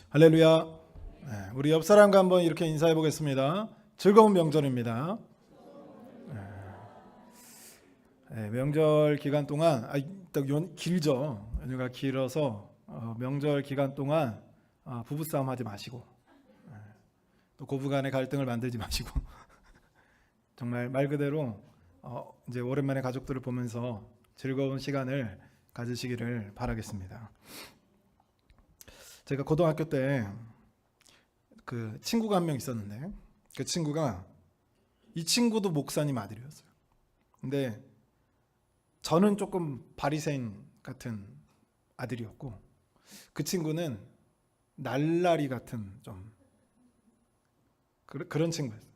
할렐루야. 네, 우리 옆 사람과 한번 이렇게 인사해 보겠습니다. 즐거운 명절입니다. 네, 명절 기간 동안 길죠. 연휴가 길어서 명절 기간 동안 부부싸움 하지 마시고 또 고부간의 갈등을 만들지 마시고 정말 말 그대로 이제 오랜만에 가족들을 보면서 즐거운 시간을 가지시기를 바라겠습니다. 제가 고등학교 때 그 친구가 한 명 있었는데 그 친구가 이 친구도 목사님 아들이었어요. 근데 저는 조금 바리새인 같은 아들이었고 그 친구는 날라리 같은 좀 그런 친구였어요.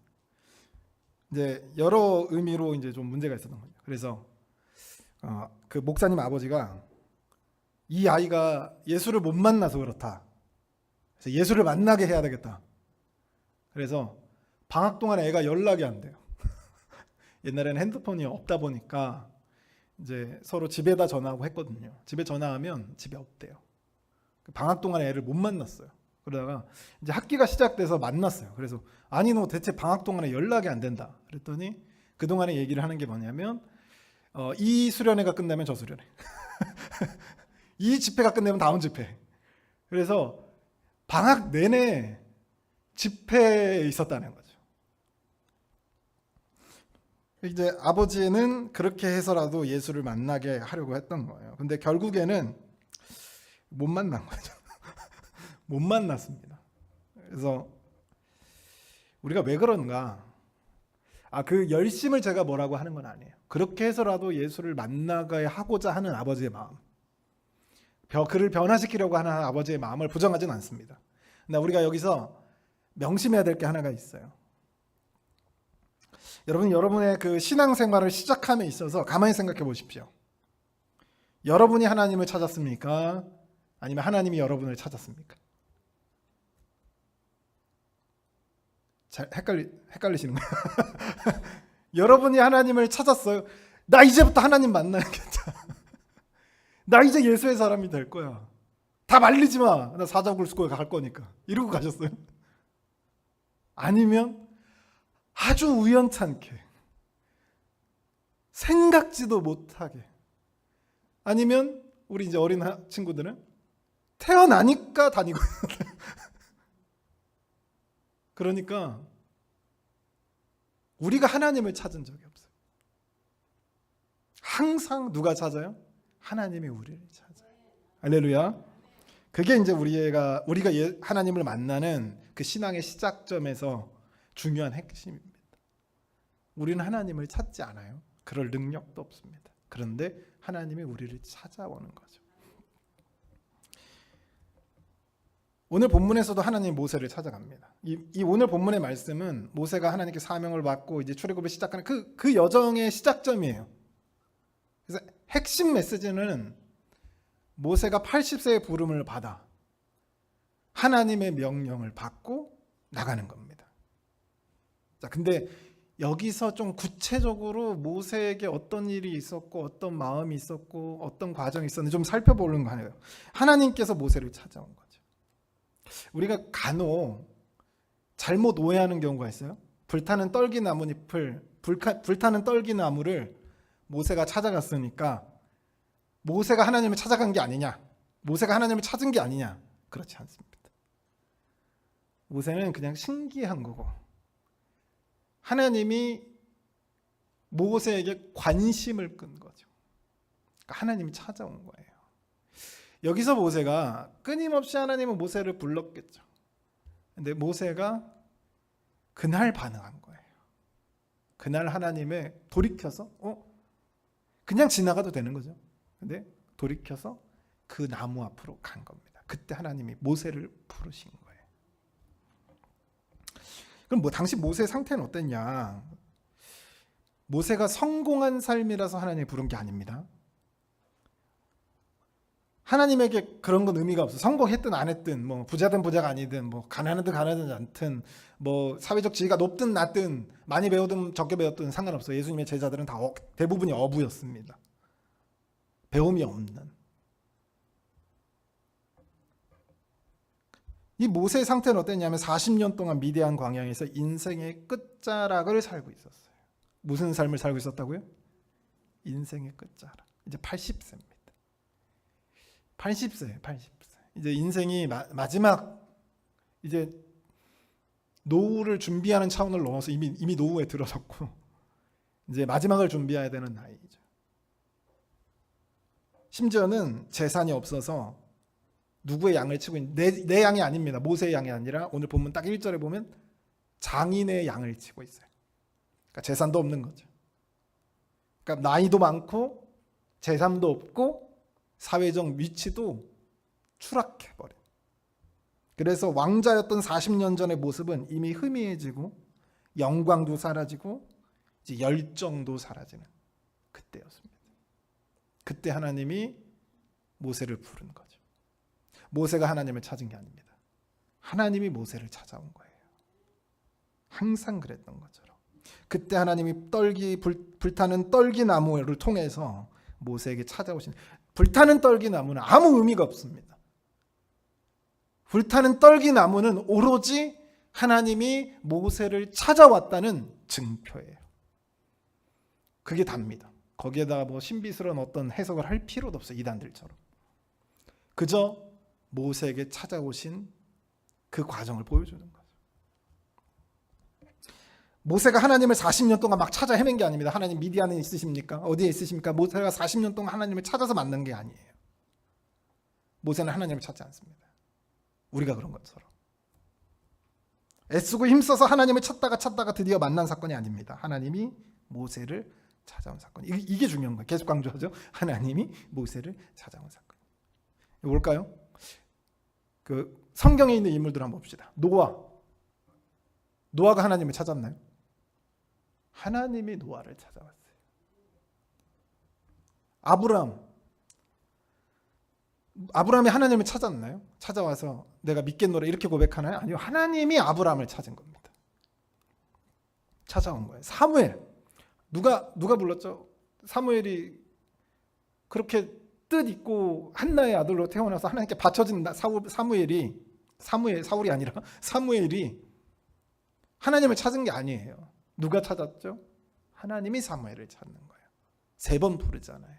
이제 여러 의미로 이제 좀 문제가 있었던 거죠. 그래서 그 목사님 아버지가 이 아이가 예수를 못 만나서 그렇다. 그래서 예수를 만나게 해야 되겠다. 그래서 방학 동안에 애가 연락이 안 돼요. 옛날에는 핸드폰이 없다 보니까 이제 서로 집에다 전화하고 했거든요. 집에 전화하면 집에 없대요. 방학 동안에 애를 못 만났어요. 그러다가 이제 학기가 시작돼서 만났어요. 그래서 아니 너 대체 방학 동안에 연락이 안 된다. 그랬더니 그동안에 얘기를 하는 게 뭐냐면 이 수련회가 끝나면 저 수련회. 이 집회가 끝나면 다음 집회. 그래서 방학 내내 집회에 있었다는 거죠. 이제 아버지는 그렇게 해서라도 예수를 만나게 하려고 했던 거예요. 근데 결국에는 못 만난 거죠. 못 만났습니다. 그래서 우리가 왜 그런가? 그 열심을 제가 뭐라고 하는 건 아니에요. 그렇게 해서라도 예수를 만나게 하고자 하는 아버지의 마음, 그를 변화시키려고 하는 아버지의 마음을 부정하진 않습니다. 근데 우리가 여기서 명심해야 될 게 하나가 있어요. 여러분의 그 신앙생활을 시작함에 있어서 가만히 생각해 보십시오. 여러분이 하나님을 찾았습니까? 아니면 하나님이 여러분을 찾았습니까? 잘 헷갈리시는 거예요. 여러분이 하나님을 찾았어요. 나 이제부터 하나님 만나야겠다. 나 이제 예수의 사람이 될 거야. 다 말리지 마. 나 사자굴수고에 갈 거니까. 이러고 가셨어요? 아니면 아주 우연찮게 생각지도 못하게 아니면 우리 이제 어린 친구들은 태어나니까 다니고 그러니까 우리가 하나님을 찾은 적이 없어요. 항상 누가 찾아요? 하나님이 우리를 찾아요. 할렐루야. 그게 이제 우리가 하나님을 만나는 그 신앙의 시작점에서 중요한 핵심입니다. 우리는 하나님을 찾지 않아요. 그럴 능력도 없습니다. 그런데 하나님이 우리를 찾아오는 거죠. 오늘 본문에서도 하나님 모세를 찾아갑니다. 이 오늘 본문의 말씀은 모세가 하나님께 사명을 받고 이제 출애굽을 시작하는 그 여정의 시작점이에요. 그래서 핵심 메시지는 모세가 80세의 부름을 받아 하나님의 명령을 받고 나가는 겁니다. 자, 근데 여기서 좀 구체적으로 모세에게 어떤 일이 있었고 어떤 마음이 있었고 어떤 과정이 있었는지 좀 살펴보는 거예요. 하나님께서 모세를 찾아온 거죠. 우리가 간혹 잘못 오해하는 경우가 있어요. 불타는 떨기나무잎을 불타는 떨기나무를 모세가 찾아갔으니까 모세가 하나님을 찾아간 게 아니냐, 모세가 하나님을 찾은 게 아니냐, 그렇지 않습니다. 모세는 그냥 신기한 거고 하나님이 모세에게 관심을 끈 거죠. 그러니까 하나님이 찾아온 거예요. 여기서 모세가 끊임없이 하나님은 모세를 불렀겠죠. 근데 모세가 그날 반응한 거예요. 그날 하나님의 돌이켜서 그냥 지나가도 되는 거죠. 근데 돌이켜서 그 나무 앞으로 간 겁니다. 그때 하나님이 모세를 부르신 거예요. 그럼 당시 모세의 상태는 어땠냐? 모세가 성공한 삶이라서 하나님이 부른 게 아닙니다. 하나님에게 그런 건 의미가 없어. 성공했든 안 했든, 뭐 부자든 부자가 아니든, 뭐 가난하든 가난하지 않든, 뭐 사회적 지위가 높든 낮든, 많이 배우든 적게 배웠든 상관없어요. 예수님의 제자들은 다 대부분이 어부였습니다. 배움이 없는. 이 모세의 상태는 어땠냐면 40년 동안 미디안 광야에서 인생의 끝자락을 살고 있었어요. 무슨 삶을 살고 있었다고요? 인생의 끝자락. 이제 80세입니다. 80세예요. 80세. 이제 인생이 마지막 이제 노후를 준비하는 차원을 넘어서 이미 노후에 들어섰고 이제 마지막을 준비해야 되는 나이죠. 심지어는 재산이 없어서 누구의 양을 치고 있는 내 양이 아닙니다. 모세의 양이 아니라 오늘 본문 딱 1절에 보면 장인의 양을 치고 있어요. 그러니까 재산도 없는 거죠. 그러니까 나이도 많고 재산도 없고 사회적 위치도 추락해버려. 그래서 왕자였던 40년 전의 모습은 이미 희미해지고 영광도 사라지고 이제 열정도 사라지는 그때였습니다. 그때 하나님이 모세를 부른 거죠. 모세가 하나님을 찾은 게 아닙니다. 하나님이 모세를 찾아온 거예요. 항상 그랬던 것처럼. 그때 하나님이 불타는 떨기나무를 통해서 모세에게 찾아오신, 불타는 떨기나무는 아무 의미가 없습니다. 불타는 떨기나무는 오로지 하나님이 모세를 찾아왔다는 증표예요. 그게 답니다. 거기에다가 뭐 신비스러운 어떤 해석을 할 필요도 없어요. 이단들처럼. 그저 모세에게 찾아오신 그 과정을 보여주는 거죠. 모세가 하나님을 40년 동안 막 찾아 헤맨 게 아닙니다. 하나님 미디안에 있으십니까? 어디에 있으십니까? 모세가 40년 동안 하나님을 찾아서 만난 게 아니에요. 모세는 하나님을 찾지 않습니다. 우리가 그런 것처럼. 애쓰고 힘써서 하나님을 찾다가 드디어 만난 사건이 아닙니다. 하나님이 모세를 찾아온 사건. 이게 중요한 거예요. 계속 강조하죠. 하나님이 모세를 찾아온 사건. 뭘까요? 그 성경에 있는 인물들 한번 봅시다. 노아가 하나님을 찾았나요? 하나님이 노아를 찾아왔어요. 아브라함이 하나님을 찾았나요? 찾아와서 내가 믿겠노라 이렇게 고백하나요? 아니요. 하나님이 아브라함을 찾은 겁니다. 찾아온 거예요. 사무엘. 누가 불렀죠? 사무엘이 그렇게 뜻 있고 한나의 아들로 태어나서 하나님께 바쳐진 사울이 아니라 사무엘이 하나님을 찾은 게 아니에요. 누가 찾았죠? 하나님이 사무엘을 찾는 거예요. 3번 부르잖아요.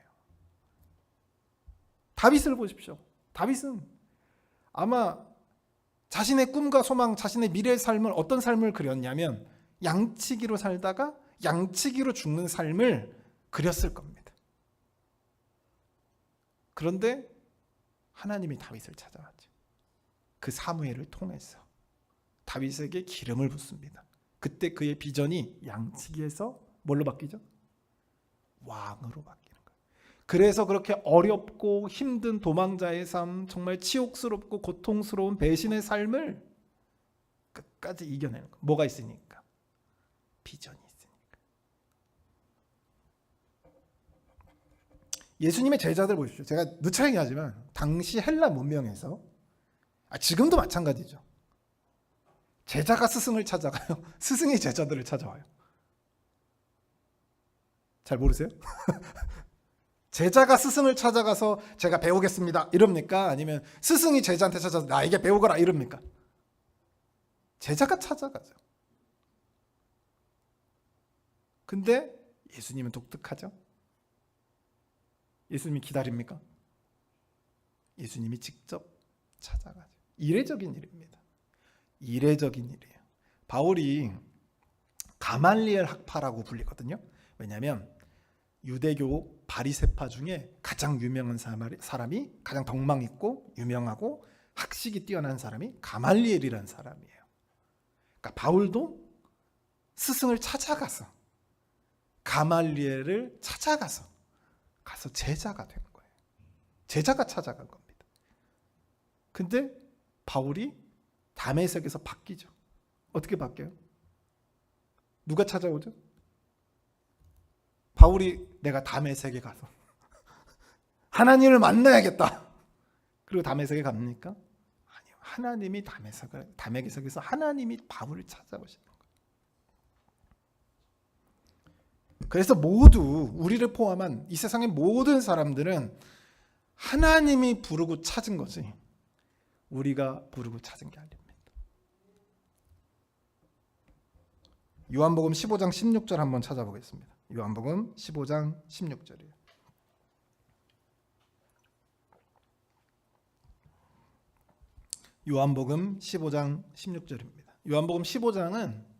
다윗을 보십시오. 다윗은 아마 자신의 꿈과 소망, 자신의 미래의 삶을 어떤 삶을 그렸냐면 양치기로 살다가 양치기로 죽는 삶을 그렸을 겁니다. 그런데 하나님이 다윗을 찾아왔죠. 그 사무엘을 통해서 다윗에게 기름을 붓습니다. 그때 그의 비전이 양치기에서 뭘로 바뀌죠? 왕으로 바뀌는 거예요. 그래서 그렇게 어렵고 힘든 도망자의 삶, 정말 치욕스럽고 고통스러운 배신의 삶을 끝까지 이겨내는 거예요. 뭐가 있으니까? 비전이 있으니까. 예수님의 제자들 보십시오. 제가 누차 얘기하지만 당시 헬라 문명에서 지금도 마찬가지죠. 제자가 스승을 찾아가요. 스승이 제자들을 찾아와요. 잘 모르세요? 제자가 스승을 찾아가서 제가 배우겠습니다 이럽니까? 아니면 스승이 제자한테 찾아서 나에게 배우거라 이럽니까? 제자가 찾아가죠. 근데 예수님은 독특하죠. 예수님이 기다립니까? 예수님이 직접 찾아가죠. 이례적인 일입니다. 이례적인 일이에요. 바울이 가말리엘 학파라고 불리거든요. 왜냐하면 유대교 바리새파 중에 가장 유명한 사람이, 가장 덕망 있고 유명하고 학식이 뛰어난 사람이 가말리엘이라는 사람이에요. 그러니까 바울도 스승을 찾아가서 가말리엘을 찾아가서 제자가 된 거예요. 제자가 찾아간 겁니다. 근데 바울이 다메섹에서 바뀌죠. 어떻게 바뀌어요? 누가 찾아오죠? 바울이 내가 다메섹에 가서 하나님을 만나야겠다. 그리고 다메섹에 갑니까? 아니요. 하나님이 다메섹에서 하나님이 바울을 찾아오시는 거예요. 그래서 모두 우리를 포함한 이 세상의 모든 사람들은 하나님이 부르고 찾은 거지 우리가 부르고 찾은 게 아닙니다. 요한복음 15장 16절 한번 찾아보겠습니다. 요한복음 15장 16절이에요. 요한복음 15장 16절입니다. 요한복음 15장은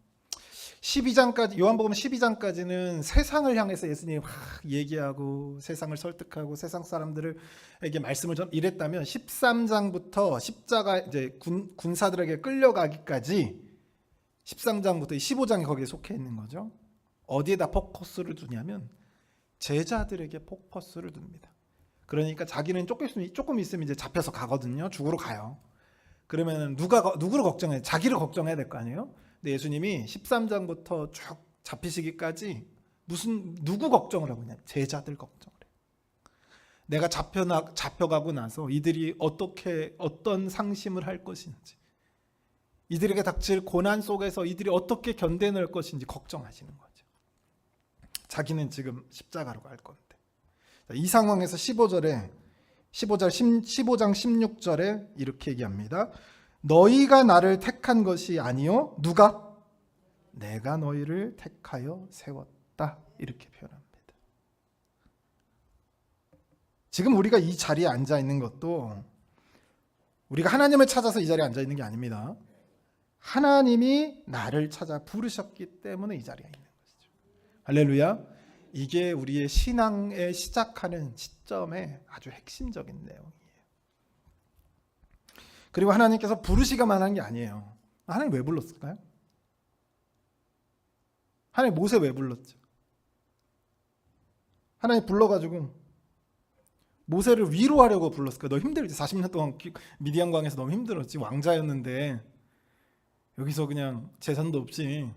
12장까지, 요한복음 12장까지는 세상을 향해서 예수님이 막 얘기하고 세상을 설득하고 세상 사람들에게 말씀을 좀 이랬다면 13장부터 십자가 이제 군사들에게 끌려가기까지 13장부터 15장이 거기에 속해 있는 거죠. 어디에다 포커스를 두냐면 제자들에게 포커스를 둡니다. 그러니까 자기는 조금 있으면 이제 잡혀서 가거든요. 죽으러 가요. 그러면 누구를 걱정해? 자기를 걱정해야 될 거 아니에요? 근데 예수님이 13장부터 쭉 잡히시기까지 누구 걱정을 하고 있냐? 제자들 걱정을 해요. 내가 잡혀가고 나서 이들이 어떤 상심을 할 것인지, 이들에게 닥칠 고난 속에서 이들이 어떻게 견뎌낼 것인지 걱정하시는 거죠. 자기는 지금 십자가로 갈 건데. 이 상황에서 15장 16절에 이렇게 얘기합니다. 너희가 나를 택한 것이 아니요 누가? 내가 너희를 택하여 세웠다. 이렇게 표현합니다. 지금 우리가 이 자리에 앉아 있는 것도 우리가 하나님을 찾아서 이 자리에 앉아 있는 게 아닙니다. 하나님이 나를 찾아 부르셨기 때문에 이 자리에 있는 것이죠. 할렐루야. 이게 우리의 신앙의 시작하는 시점의 아주 핵심적인 내용이에요. 그리고 하나님께서 부르시기만 한 게 아니에요. 하나님 왜 불렀을까요? 하나님 모세 왜 불렀죠? 하나님 불러가지고 모세를 위로하려고 불렀을까요? 너 힘들지. 40년 동안 미디안 광에서 너무 힘들었지. 왕자였는데 여기서 그냥 재산도 없이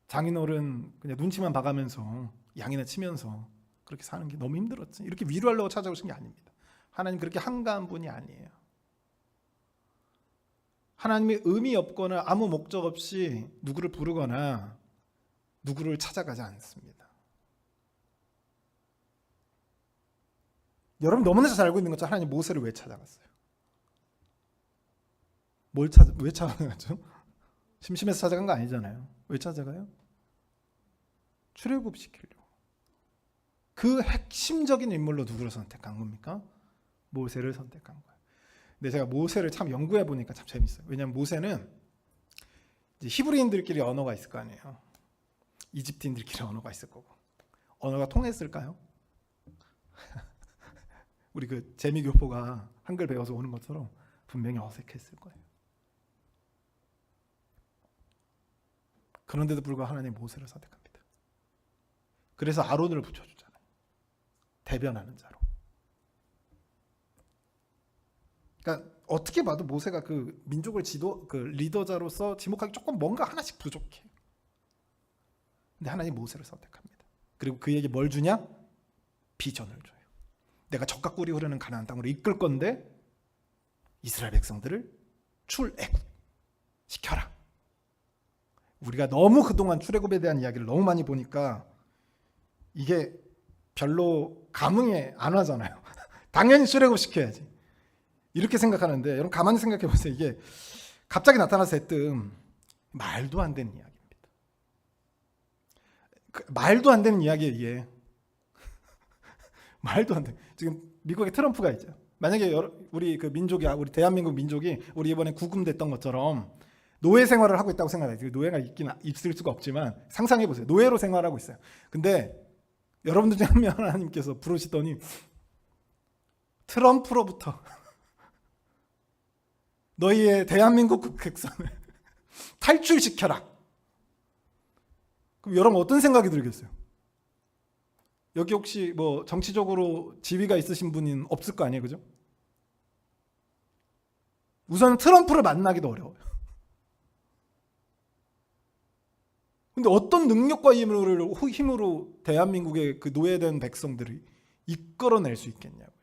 장인어른 그냥 눈치만 봐가면서 양이나 치면서 그렇게 사는 게 너무 힘들었지. 이렇게 위로하려고 찾아오신 게 아닙니다. 하나님 그렇게 한가한 분이 아니에요. 하나님이 의미 없거나 아무 목적 없이 누구를 부르거나 누구를 찾아가지 않습니다. 여러분 너무나 잘 알고 있는 것처럼 하나님 모세를 왜 찾아갔어요? 왜 찾아갔죠? 심심해서 찾아간 거 아니잖아요. 왜 찾아가요? 출애굽시키려고. 그 핵심적인 인물로 누구를 선택한 겁니까? 모세를 선택한 거예요. 근데 제가 모세를 참 연구해 보니까 참 재밌어요. 왜냐하면 모세는 이제 히브리인들끼리 언어가 있을 거 아니에요. 이집트인들끼리 언어가 있을 거고. 언어가 통했을까요? 우리 그 재미교포가 한글 배워서 오는 것처럼 분명히 어색했을 거예요. 그런데도 불구하고 하나님 모세를 선택합니다. 그래서 아론을 붙여주잖아요. 대변하는 자로. 그러니까 어떻게 봐도 모세가 그 민족을 그 리더자로서 지목하기 조금 뭔가 하나씩 부족해. 근데 하나님 모세를 선택합니다. 그리고 그에게 뭘 주냐? 비전을 줘요. 내가 젖과 꿀이 흐르는 가나안 땅으로 이끌 건데 이스라엘 백성들을 출애굽 시켜라. 우리가 너무 그동안 출애굽에 대한 이야기를 너무 많이 보니까 이게 별로 감흥에 안 와잖아요. 당연히 출애굽 시켜야지. 이렇게 생각하는데 여러분 가만히 생각해 보세요. 이게 갑자기 나타나서 했든 말도 안 되는 이야기입니다. 말도 안 되는 이야기예요, 이게. 말도 안 돼. 지금 미국에 트럼프가 있죠. 만약에 우리 그 민족이, 우리 대한민국 민족이 우리 이번에 구금됐던 것처럼 노예 생활을 하고 있다고 생각해요. 노예가 있을 수가 없지만 상상해 보세요. 노예로 생활하고 있어요. 근데 여러분들 중에 한 명 하나님께서 부르시더니 트럼프로부터 너희의 대한민국 백성을 탈출시켜라. 그럼 여러분 어떤 생각이 들겠어요? 여기 혹시 뭐 정치적으로 지위가 있으신 분은 없을 거 아니에요, 그죠? 우선 트럼프를 만나기도 어려워요. 근데 어떤 능력과 힘으로 대한민국의 그 노예된 백성들이 이끌어낼 수 있겠냐고요.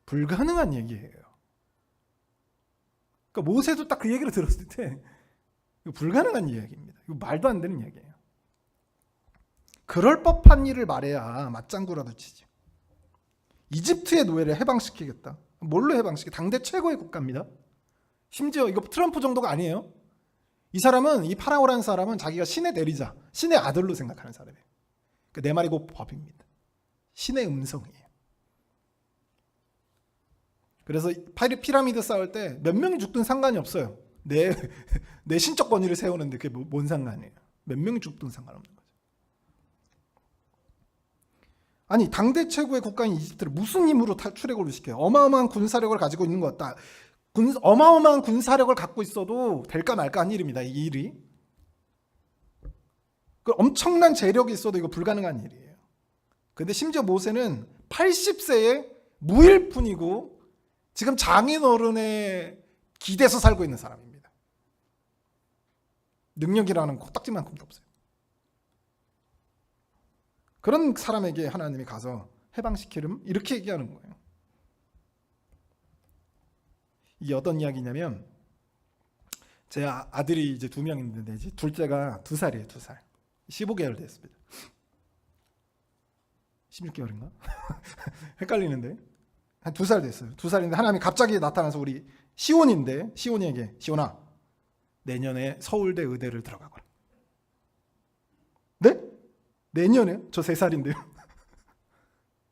불가능한 얘기예요. 그러니까 모세도 딱 그 얘기를 들었을 때 이거 불가능한 이야기입니다. 이거 말도 안 되는 이야기예요. 그럴 법한 일을 말해야 맞장구라도 치지. 이집트의 노예를 해방시키겠다. 뭘로 해방시켜? 당대 최고의 국가입니다. 심지어 이거 트럼프 정도가 아니에요. 이 사람은, 이 파라오라는 사람은 자기가 신의 내리자, 신의 아들로 생각하는 사람이에요. 내 말이 곧 법입니다. 신의 음성이에요. 그래서 피라미드 쌓을 때 몇 명이 죽든 상관이 없어요. 내 신적 권위를 세우는데 그게 뭔 상관이에요. 몇 명이 죽든 상관없는 거죠. 아니, 당대 최고의 국가인 이집트를 무슨 힘으로 출애굽을 시켜요? 어마어마한 군사력을 가지고 있는 것 같다. 어마어마한 군사력을 갖고 있어도 될까 말까 한 일입니다. 이 일이. 엄청난 재력이 있어도 이거 불가능한 일이에요. 근데 심지어 모세는 80세에 무일푼이고 지금 장인어른의 기대서 살고 있는 사람입니다. 능력이라는 코딱지만큼도 없어요. 그런 사람에게 하나님이 가서 해방시키름 이렇게 얘기하는 거예요. 이게 어떤 이야기냐면, 제 아들이 이제 2명 있는데 이제 둘째가 2살이에요. 2살. 15개월 됐습니다. 16개월인가? 헷갈리는데 한 2살 됐어요. 2살인데 하나님이 갑자기 나타나서 우리 시온이에게, 시온아, 내년에 서울대 의대를 들어가거라. 네? 내년에? 저 3살인데요.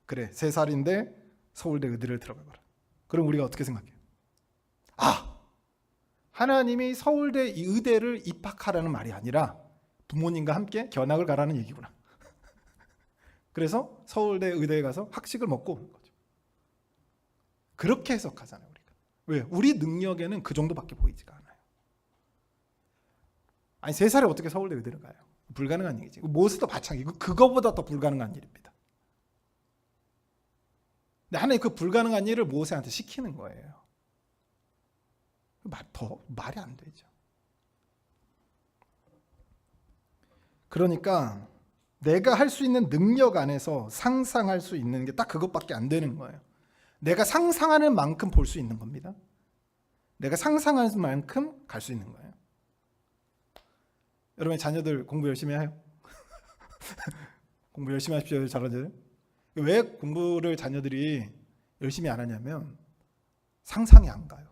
그래, 3살인데 서울대 의대를 들어가거라. 그럼 우리가 어떻게 생각해요? 하나님이 서울대 의대를 입학하라는 말이 아니라 부모님과 함께 견학을 가라는 얘기구나. 그래서 서울대 의대에 가서 학식을 먹고 오는 거죠. 그렇게 해석하잖아요, 우리가. 왜? 우리 능력에는 그 정도밖에 보이지가 않아요. 아니, 3살에 어떻게 서울대 의대를 가요? 불가능한 얘기지. 모세도 마찬가지고 그거보다 더 불가능한 일입니다. 근데 하나님 그 불가능한 일을 모세한테 시키는 거예요. 말이 안 되죠. 그러니까 내가 할 수 있는 능력 안에서 상상할 수 있는 게 딱 그것밖에 안 되는 거예요. 내가 상상하는 만큼 볼 수 있는 겁니다. 내가 상상하는 만큼 갈 수 있는 거예요. 여러분의 자녀들 공부 열심히 해요? 공부 열심히 하십시오, 자녀들. 왜 공부를 자녀들이 열심히 안 하냐면 상상이 안 가요.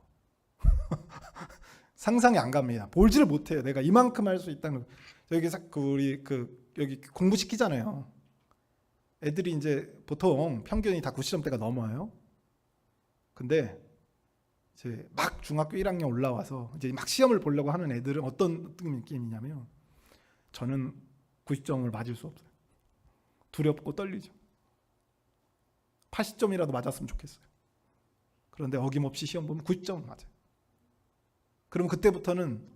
상상이 안 갑니다. 볼지를 못해요. 내가 이만큼 할 수 있다는 거. 여기 우리 여기 공부 시키잖아요. 애들이 이제 보통 평균이 다 90점대가 넘어요. 근데 이제 막 중학교 1학년 올라와서 이제 막 시험을 보려고 하는 애들은 어떤 느낌이냐면, 저는 90점을 맞을 수 없어요. 두렵고 떨리죠. 80점이라도 맞았으면 좋겠어요. 그런데 어김없이 시험 보면 90점을 맞아요. 그럼 그때부터는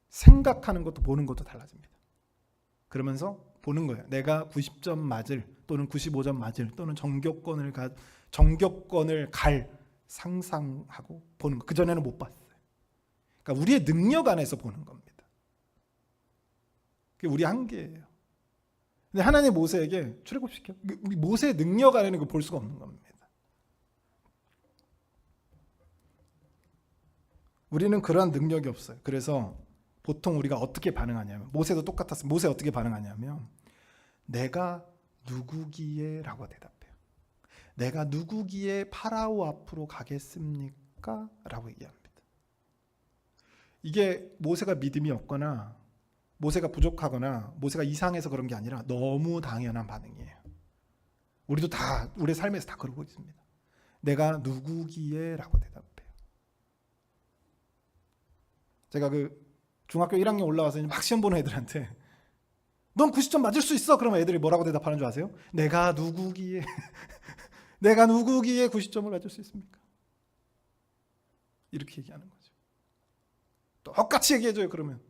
생각하는 것도 보는 것도 달라집니다. 그러면서 보는 거예요. 내가 90점 맞을, 또는 95점 맞을, 또는 정교권을 갈 상상하고 보는 거. 그전에는 못 봤어요. 그러니까 우리의 능력 안에서 보는 겁니다. 그게 우리 한계예요. 근데 하나님 모세에게 출애굽시켜. 모세의 능력 안에는 볼 수가 없는 겁니다. 우리는 그러한 능력이 없어요. 그래서 보통 우리가 어떻게 반응하냐면, 모세도 똑같았어요. 모세 어떻게 반응하냐면, 내가 누구기에? 라고 대답해요. 내가 누구기에 파라오 앞으로 가겠습니까? 라고 얘기합니다. 이게 모세가 믿음이 없거나 모세가 부족하거나 모세가 이상해서 그런 게 아니라 너무 당연한 반응이에요. 우리도 다 우리 삶에서 다 그러고 있습니다. 내가 누구기에? 라고 대답해요. 제가 중학교 1학년 올라와서 막 시험 보는 애들한테 넌 90점 맞을 수 있어. 그러면 애들이 뭐라고 대답하는 줄 아세요? 내가 누구기에 내가 누구기에 90점을 맞을 수 있습니까? 이렇게 얘기하는 거죠. 똑같이 얘기해줘요. 그러면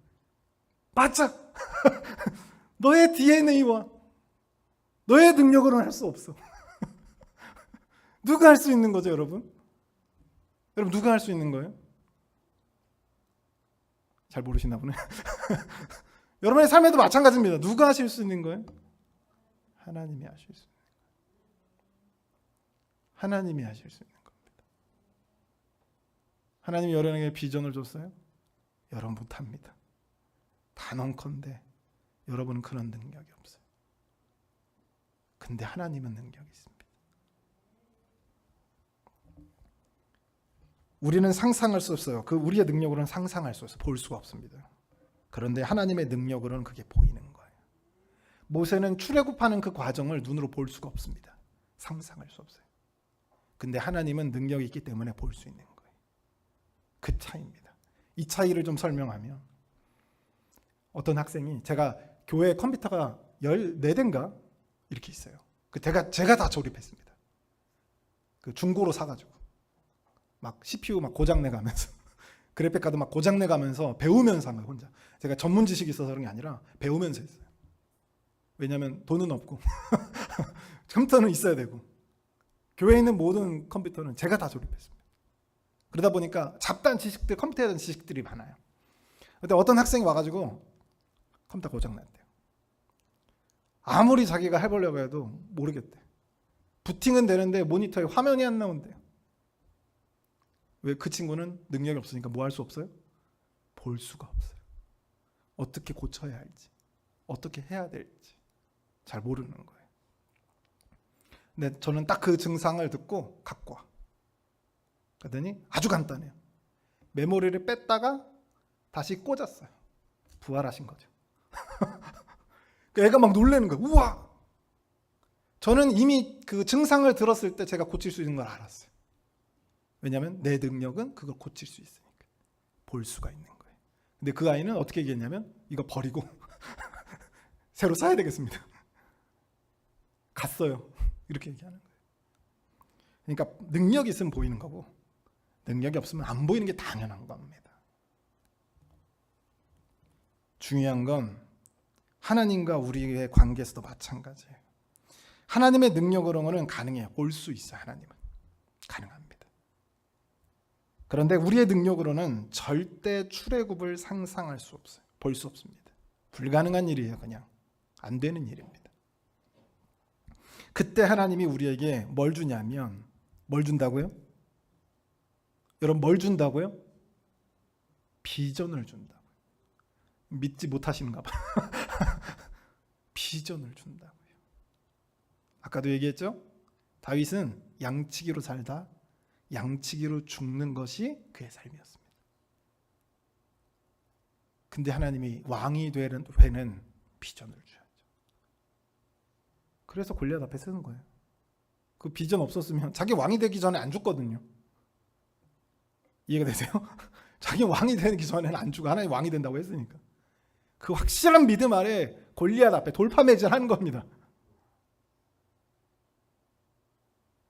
맞아. 너의 DNA와 너의 능력으로는 할 수 없어. 누가 할 수 있는 거죠, 여러분? 여러분, 누가 할 수 있는 거예요? 잘 모르시나 보네. 여러분의 삶에도 마찬가지입니다. 누가 하실 수 있는 거예요? 하나님이 하실 수 있는 거예요. 하나님이 하실 수 있는 겁니다. 하나님이 여러분에게 비전을 줬어요? 여러분 못합니다. 단언컨대 여러분은 그런 능력이 없어요. 근데 하나님은 능력이 있습니다. 우리는 상상할 수 없어요. 그 우리의 능력으로는 상상할 수 없어요. 볼 수가 없습니다. 그런데 하나님의 능력으로는 그게 보이는 거예요. 모세는 출애굽하는 그 과정을 눈으로 볼 수가 없습니다. 상상할 수 없어요. 근데 하나님은 능력이 있기 때문에 볼 수 있는 거예요. 그 차이입니다. 이 차이를 좀 설명하면, 어떤 학생이, 제가 교회 컴퓨터가 14대인가 이렇게 있어요. 제가 다 조립했습니다. 그 중고로 사가지고 막 CPU 막 고장내 가면서 그래픽 카드 막 고장내 가면서 배우면서 한 거예요. 혼자. 제가 전문 지식이 있어서 그런 게 아니라 배우면서 했어요. 왜냐하면 돈은 없고 컴퓨터는 있어야 되고, 교회에 있는 모든 컴퓨터는 제가 다 조립했습니다. 그러다 보니까 잡다한 지식들, 컴퓨터에 대한 지식들이 많아요. 근데 어떤 학생이 와가지고 컴퓨터 고장났대요. 아무리 자기가 해보려고 해도 모르겠대. 부팅은 되는데 모니터에 화면이 안 나온대요. 왜? 그 친구는 능력이 없으니까 뭐 할 수 없어요? 볼 수가 없어요. 어떻게 고쳐야 할지, 어떻게 해야 될지 잘 모르는 거예요. 근데 저는 딱 그 증상을 듣고 갖고 와. 그러더니 아주 간단해요. 메모리를 뺐다가 다시 꽂았어요. 부활하신 거죠. 애가 막 놀라는 거예요. 우와! 저는 이미 그 증상을 들었을 때 제가 고칠 수 있는 걸 알았어요. 왜냐하면 내 능력은 그걸 고칠 수 있으니까. 볼 수가 있는 거예요. 근데 그 아이는 어떻게 얘기했냐면, 이거 버리고 새로 사야 되겠습니다. 갔어요. 이렇게 얘기하는 거예요. 그러니까 능력이 있으면 보이는 거고, 능력이 없으면 안 보이는 게 당연한 겁니다. 중요한 건 하나님과 우리의 관계에서도 마찬가지예요. 하나님의 능력으로는 가능해요. 볼 수 있어요. 하나님은 가능합니다. 그런데 우리의 능력으로는 절대 출애굽을 상상할 수 없어요. 볼 수 없습니다. 불가능한 일이에요. 그냥 안 되는 일입니다. 그때 하나님이 우리에게 뭘 주냐면, 뭘 준다고요? 여러분, 뭘 준다고요? 비전을 준다고요. 믿지 못하시는가 봐. 비전을 준다고요. 아까도 얘기했죠? 다윗은 양치기로 살다 양치기로 죽는 것이 그의 삶이었습니다. 근데 하나님이 왕이 되는 비전을 주셔야죠. 그래서 골리앗 앞에 서는 거예요. 그 비전 없었으면 자기 왕이 되기 전에 안 죽거든요. 이해가 되세요? 자기 왕이 되기 전에는 안 죽어. 하나님 왕이 된다고 했으니까. 그 확실한 믿음 아래 골리앗 앞에 돌파매질하는 겁니다.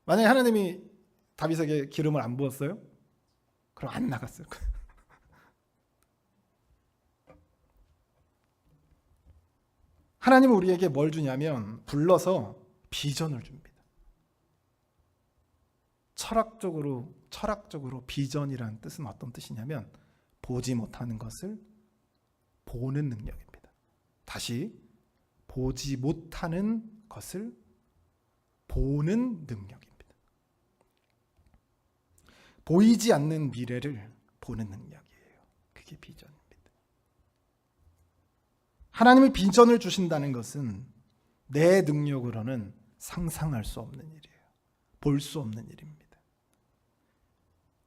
만약에 하나님이 다윗에게 기름을 안 부었어요? 그럼 안 나갔을 거예요. 하나님은 우리에게 뭘 주냐면, 불러서 비전을 줍니다. 철학적으로 비전이라는 뜻은 어떤 뜻이냐면, 보지 못하는 것을 보는 능력입니다. 다시, 보지 못하는 것을 보는 능력입니다. 보이지 않는 미래를 보는 능력이에요. 그게 비전입니다. 하나님이 비전을 주신다는 것은 내 능력으로는 상상할 수 없는 일이에요. 볼 수 없는 일입니다.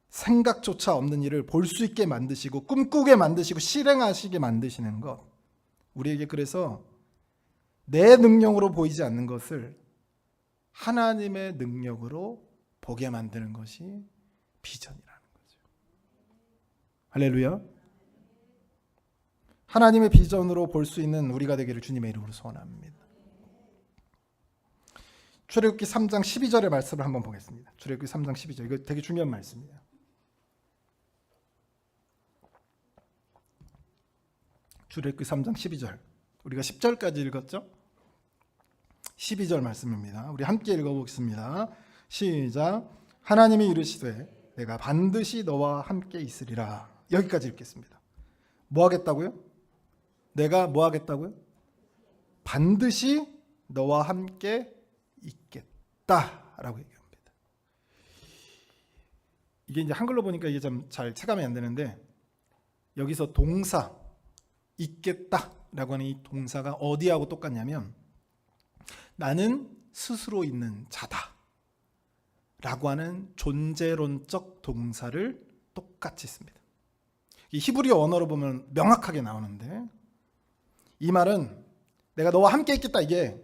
생각조차 없는 일을 볼 수 있게 만드시고, 꿈꾸게 만드시고, 실행하시게 만드시는 것. 우리에게 그래서 내 능력으로 보이지 않는 것을 하나님의 능력으로 보게 만드는 것이 비전이라는 거죠. 할렐루야. 하나님의 비전으로 볼 수 있는 우리가 되기를 주님의 이름으로 소원합니다. 출애굽기 3장 12절의 말씀을 한번 보겠습니다. 출애굽기 3장 12절. 이거 되게 중요한 말씀이에요. 출애굽기 3장 12절. 우리가 10절까지 읽었죠? 12절 말씀입니다. 우리 함께 읽어보겠습니다. 시작. 하나님이 이르시되 내가 반드시 너와 함께 있으리라. 여기까지 읽겠습니다. 뭐 하겠다고요? 내가 뭐 하겠다고요? 반드시 너와 함께 있겠다라고 얘기합니다. 이게 이제 한글로 보니까 이게 좀 잘 체감이 안 되는데, 여기서 동사 있겠다라고 하는 이 동사가 어디하고 똑같냐면, 나는 스스로 있는 자다 라고 하는 존재론적 동사를 똑같이 씁니다. 이 히브리어 언어로 보면 명확하게 나오는데, 이 말은 내가 너와 함께 있겠다, 이게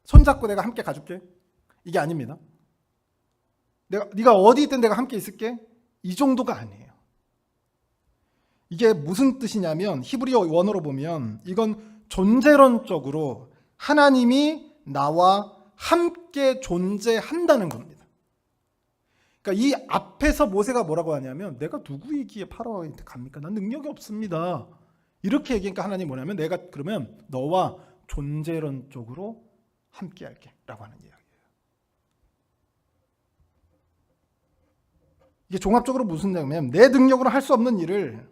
손잡고 내가 함께 가줄게, 이게 아닙니다. 네가 어디 있든 내가 함께 있을게, 이 정도가 아니에요. 이게 무슨 뜻이냐면, 히브리어 원어로 보면 이건 존재론적으로 하나님이 나와 함께 존재한다는 겁니다. 그러니까 이 앞에서 모세가 뭐라고 하냐면, 내가 누구이기에 파라오한테 갑니까? 난 능력이 없습니다. 이렇게 얘기하니까 하나님이 뭐냐면, 내가 그러면 너와 존재론적으로 함께 할게 라고 하는 이야기예요. 이게 종합적으로 무슨 얘기냐면, 내 능력으로 할 수 없는 일을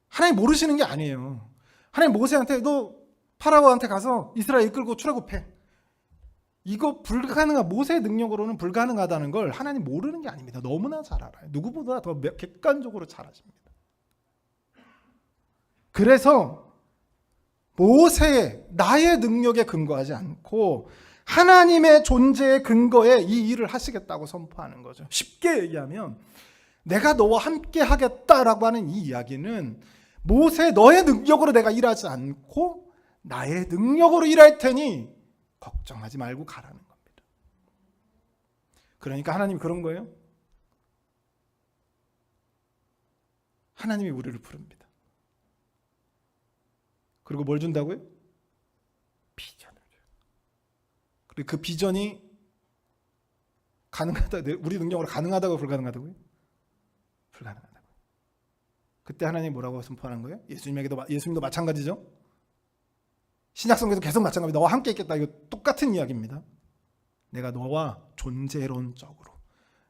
하나님 모르시는 게 아니에요. 하나님 모세한테 너 파라오한테 가서 이스라엘 이끌고 출애굽해, 이거 모세의 능력으로는 불가능하다는 걸 하나님 모르는 게 아닙니다. 너무나 잘 알아요. 누구보다 더 객관적으로 잘 아십니다. 그래서 모세의 나의 능력에 근거하지 않고 하나님의 존재의 근거에 이 일을 하시겠다고 선포하는 거죠. 쉽게 얘기하면, 내가 너와 함께 하겠다라고 하는 이 이야기는 모세 너의 능력으로 내가 일하지 않고 나의 능력으로 일할 테니 걱정하지 말고 가라는 겁니다. 그러니까 하나님이 그런 거예요. 하나님이 우리를 부릅니다. 그리고 뭘 준다고요? 비전을 줘요. 그리고 그 비전이 가능하다, 우리 능력으로 가능하다고 불가능하다고요? 불가능하다고. 그때 하나님이 뭐라고 선포하는 거예요? 예수님도 마찬가지죠. 신약성경에도 계속 마찬가지입니다. 너와 함께 있겠다, 이거 똑같은 이야기입니다. 내가 너와 존재론적으로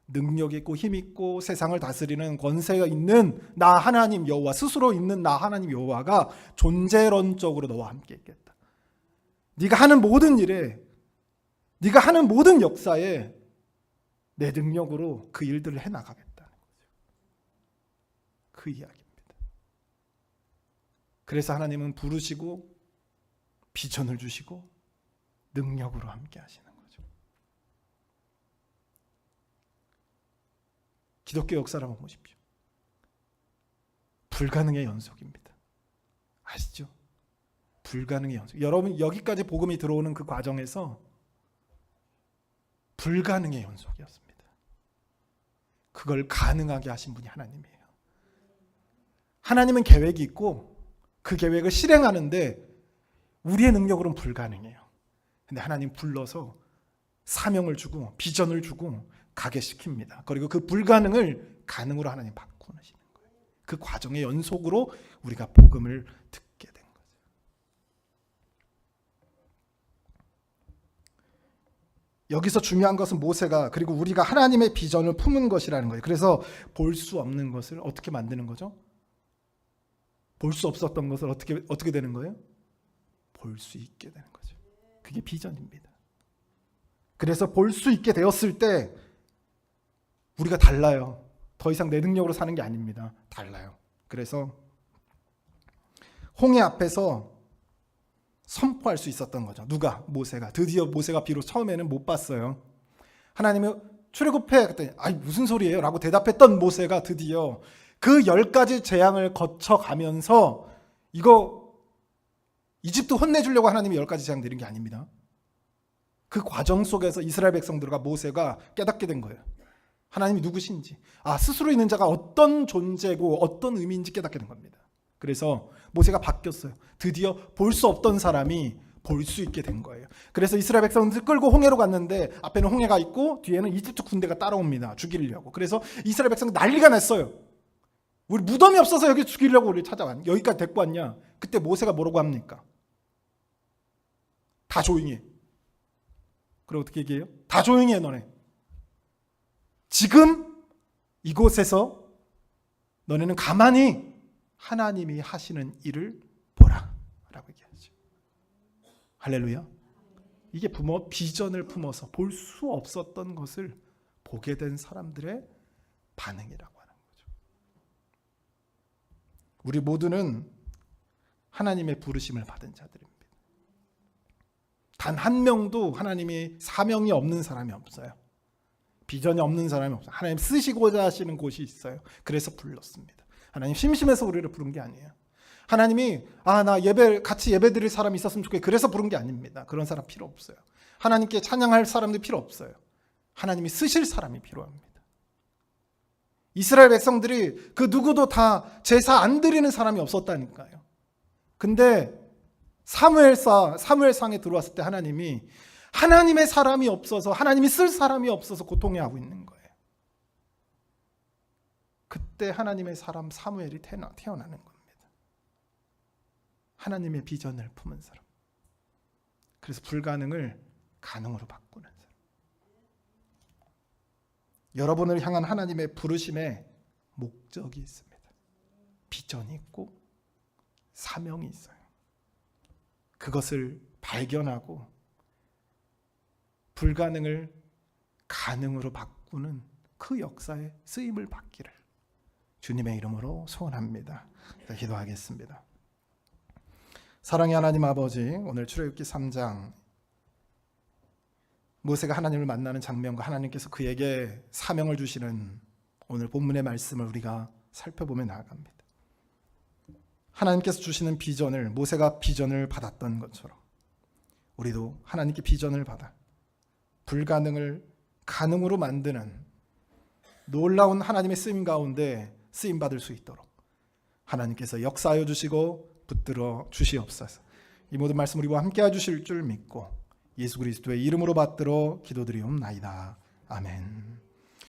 능력 있고 힘 있고 세상을 다스리는 권세가 있는 나 하나님 여호와, 스스로 있는 나 하나님 여호와가 존재론적으로 너와 함께 있겠다. 네가 하는 모든 일에, 네가 하는 모든 역사에 내 능력으로 그 일들을 해나가겠다는 거죠. 그 이야기입니다. 그래서 하나님은 부르시고 비전을 주시고 능력으로 함께 하시는 거죠. 기독교 역사를 한번 보십시오. 불가능의 연속입니다. 아시죠? 불가능의 연속. 여러분, 여기까지 복음이 들어오는 그 과정에서 불가능의 연속이었습니다. 그걸 가능하게 하신 분이 하나님이에요. 하나님은 계획이 있고 그 계획을 실행하는데 우리의 능력으로는 불가능해요. 근데 하나님 불러서 사명을 주고 비전을 주고 가게 시킵니다. 그리고 그 불가능을 가능으로 하나님 바꾸시는 거예요. 그 과정의 연속으로 우리가 복음을 듣게 된 거죠. 여기서 중요한 것은 모세가, 그리고 우리가 하나님의 비전을 품은 것이라는 거예요. 그래서 볼 수 없는 것을 어떻게 만드는 거죠? 볼 수 없었던 것을 어떻게 되는 거예요? 볼 수 있게 되는 거죠. 그게 비전입니다. 그래서 볼 수 있게 되었을 때 우리가 달라요. 더 이상 내 능력으로 사는 게 아닙니다. 달라요. 그래서 홍해 앞에서 선포할 수 있었던 거죠. 누가? 모세가. 드디어 모세가 비록 처음에는 못 봤어요. 하나님이 출애굽해 그랬더니 아이 무슨 소리예요? 라고 대답했던 모세가 드디어 그 10가지 재앙을 거쳐가면서, 이거 이집트 혼내주려고 하나님이 10가지 재앙 내린 게 아닙니다. 그 과정 속에서 이스라엘 백성들과 모세가 깨닫게 된 거예요. 하나님이 누구신지, 스스로 있는 자가 어떤 존재고 어떤 의미인지 깨닫게 된 겁니다. 그래서 모세가 바뀌었어요. 드디어 볼 수 없던 사람이 볼 수 있게 된 거예요. 그래서 이스라엘 백성들 끌고 홍해로 갔는데 앞에는 홍해가 있고 뒤에는 이집트 군대가 따라옵니다. 죽이려고. 그래서 이스라엘 백성들 난리가 났어요. 우리 무덤이 없어서 여기 죽이려고 우리 찾아왔냐, 여기까지 데리고 왔냐. 그때 모세가 뭐라고 합니까? 다 조용히 해. 그리고 어떻게 얘기해요? 다 조용히 해 너네. 지금 이곳에서 너네는 가만히 하나님이 하시는 일을 보라 라고 얘기하죠. 할렐루야. 이게 비전을 품어서 볼 수 없었던 것을 보게 된 사람들의 반응이라고 하는 거죠. 우리 모두는 하나님의 부르심을 받은 자들입니다. 단 한 명도 하나님이 사명이 없는 사람이 없어요. 비전이 없는 사람이 없어요. 하나님 쓰시고자 하시는 곳이 있어요. 그래서 불렀습니다. 하나님 심심해서 우리를 부른 게 아니에요. 하나님이 나 같이 예배 드릴 사람이 있었으면 좋겠어요. 그래서 부른 게 아닙니다. 그런 사람 필요 없어요. 하나님께 찬양할 사람들 필요 없어요. 하나님이 쓰실 사람이 필요합니다. 이스라엘 백성들이 그 누구도 다 제사 안 드리는 사람이 없었다니까요. 근데 사무엘상에 들어왔을 때 하나님이 하나님의 사람이 없어서, 하나님이 쓸 사람이 없어서 고통해하고 있는 거예요. 그때 하나님의 사람 사무엘이 태어나는 겁니다. 하나님의 비전을 품은 사람. 그래서 불가능을 가능으로 바꾸는 사람. 여러분을 향한 하나님의 부르심에 목적이 있습니다. 비전이 있고 사명이 있어요. 그것을 발견하고 불가능을 가능으로 바꾸는 그 역사에 쓰임을 받기를 주님의 이름으로 소원합니다. 기도하겠습니다. 사랑의 하나님 아버지, 오늘 출애굽기 3장 모세가 하나님을 만나는 장면과 하나님께서 그에게 사명을 주시는 오늘 본문의 말씀을 우리가 살펴보며 나아갑니다. 하나님께서 주시는 비전을, 모세가 비전을 받았던 것처럼 우리도 하나님께 비전을 받아 불가능을 가능으로 만드는 놀라운 하나님의 쓰임 가운데 쓰임받을 수 있도록 하나님께서 역사하여 주시고 붙들어 주시옵소서. 이 모든 말씀 우리와 함께 해주실 줄 믿고 예수 그리스도의 이름으로 받들어 기도드리옵나이다. 아멘.